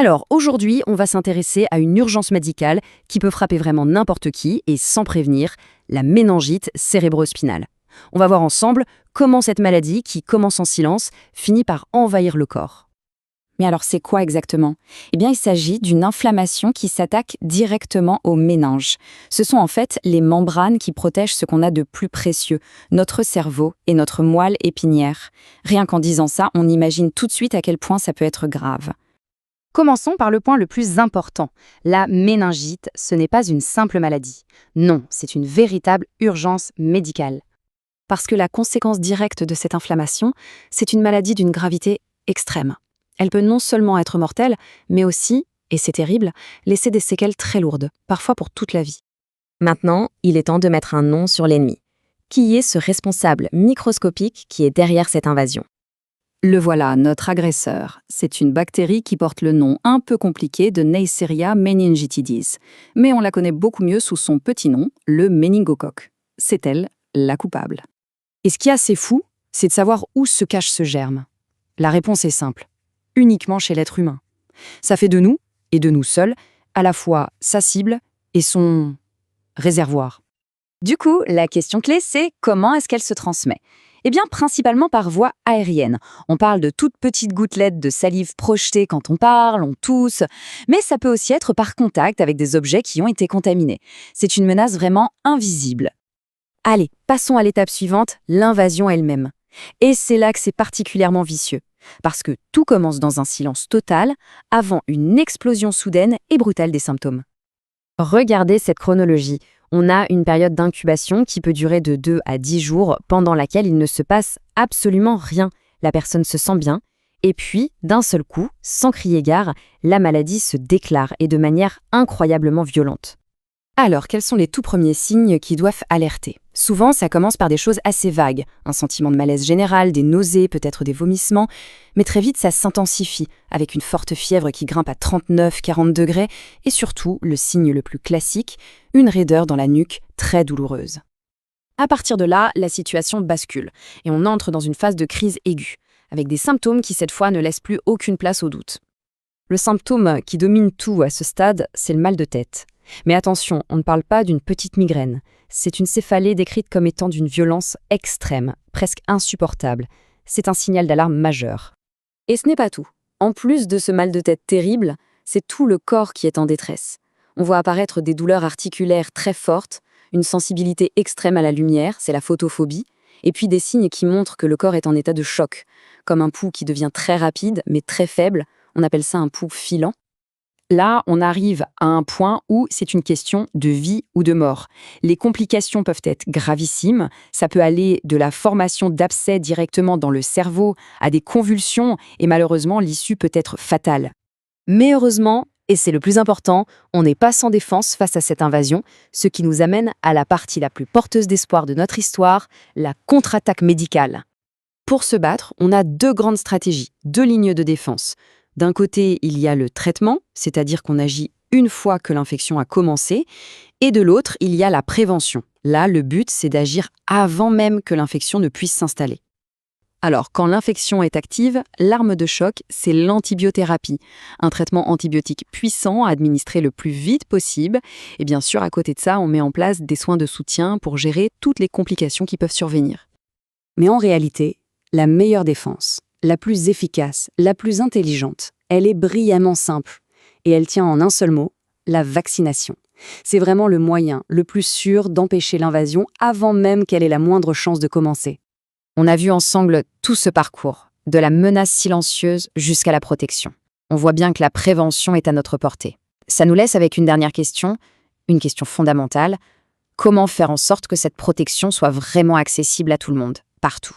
Alors, aujourd'hui, on va s'intéresser à une urgence médicale qui peut frapper vraiment n'importe qui et sans prévenir, la méningite cérébro-spinale. On va voir ensemble comment cette maladie, qui commence en silence, finit par envahir le corps. Mais alors c'est quoi exactement? Eh bien il s'agit d'une inflammation qui s'attaque directement aux méninges. Ce sont en fait les membranes qui protègent ce qu'on a de plus précieux, notre cerveau et notre moelle épinière. Rien qu'en disant ça, on imagine tout de suite à quel point ça peut être grave. Commençons par le point le plus important. La méningite, ce n'est pas une simple maladie. Non, c'est une véritable urgence médicale. Parce que la conséquence directe de cette inflammation, c'est une maladie d'une gravité extrême. Elle peut non seulement être mortelle, mais aussi, et c'est terrible, laisser des séquelles très lourdes, parfois pour toute la vie. Maintenant, il est temps de mettre un nom sur l'ennemi. Qui est ce responsable microscopique qui est derrière cette invasion? Le voilà, notre agresseur. C'est une bactérie qui porte le nom un peu compliqué de Neisseria meningitidis. Mais on la connaît beaucoup mieux sous son petit nom, le méningocoque. C'est elle, la coupable. Et ce qui est assez fou, c'est de savoir où se cache ce germe. La réponse est simple. Uniquement chez l'être humain. Ça fait de nous, et de nous seuls, à la fois sa cible et son réservoir. Du coup, la question clé, c'est comment est-ce qu'elle se transmet? Eh bien, principalement par voie aérienne. On parle de toutes petites gouttelettes de salive projetées quand on parle, on tousse, mais ça peut aussi être par contact avec des objets qui ont été contaminés. C'est une menace vraiment invisible. Allez, passons à l'étape suivante, l'invasion elle-même. Et c'est là que c'est particulièrement vicieux. Parce que tout commence dans un silence total, avant une explosion soudaine et brutale des symptômes. Regardez cette chronologie. On a une période d'incubation qui peut durer de 2 à 10 jours, pendant laquelle il ne se passe absolument rien. La personne se sent bien, et puis, d'un seul coup, sans crier gare, la maladie se déclare et de manière incroyablement violente. Alors, quels sont les tout premiers signes qui doivent alerter? Souvent, ça commence par des choses assez vagues, un sentiment de malaise général, des nausées, peut-être des vomissements, mais très vite ça s'intensifie, avec une forte fièvre qui grimpe à 39-40 degrés, et surtout, le signe le plus classique, une raideur dans la nuque très douloureuse. À partir de là, la situation bascule, et on entre dans une phase de crise aiguë, avec des symptômes qui cette fois ne laissent plus aucune place au doute. Le symptôme qui domine tout à ce stade, c'est le mal de tête. Mais attention, on ne parle pas d'une petite migraine. C'est une céphalée décrite comme étant d'une violence extrême, presque insupportable. C'est un signal d'alarme majeur. Et ce n'est pas tout. En plus de ce mal de tête terrible, c'est tout le corps qui est en détresse. On voit apparaître des douleurs articulaires très fortes, une sensibilité extrême à la lumière, c'est la photophobie, et puis des signes qui montrent que le corps est en état de choc, comme un pouls qui devient très rapide mais très faible, on appelle ça un pouls filant. Là, on arrive à un point où c'est une question de vie ou de mort. Les complications peuvent être gravissimes. Ça peut aller de la formation d'abcès directement dans le cerveau à des convulsions et malheureusement, l'issue peut être fatale. Mais heureusement, et c'est le plus important, on n'est pas sans défense face à cette invasion, ce qui nous amène à la partie la plus porteuse d'espoir de notre histoire, la contre-attaque médicale. Pour se battre, on a 2 grandes stratégies, 2 lignes de défense. D'un côté, il y a le traitement, c'est-à-dire qu'on agit une fois que l'infection a commencé, et de l'autre, il y a la prévention. Là, le but, c'est d'agir avant même que l'infection ne puisse s'installer. Alors, quand l'infection est active, l'arme de choc, c'est l'antibiothérapie, un traitement antibiotique puissant à administrer le plus vite possible. Et bien sûr, à côté de ça, on met en place des soins de soutien pour gérer toutes les complications qui peuvent survenir. Mais en réalité, la meilleure défense, la plus efficace, la plus intelligente, elle est brillamment simple. Et elle tient en un seul mot, la vaccination. C'est vraiment le moyen le plus sûr d'empêcher l'invasion avant même qu'elle ait la moindre chance de commencer. On a vu ensemble tout ce parcours, de la menace silencieuse jusqu'à la protection. On voit bien que la prévention est à notre portée. Ça nous laisse avec une dernière question, une question fondamentale. Comment faire en sorte que cette protection soit vraiment accessible à tout le monde, partout ?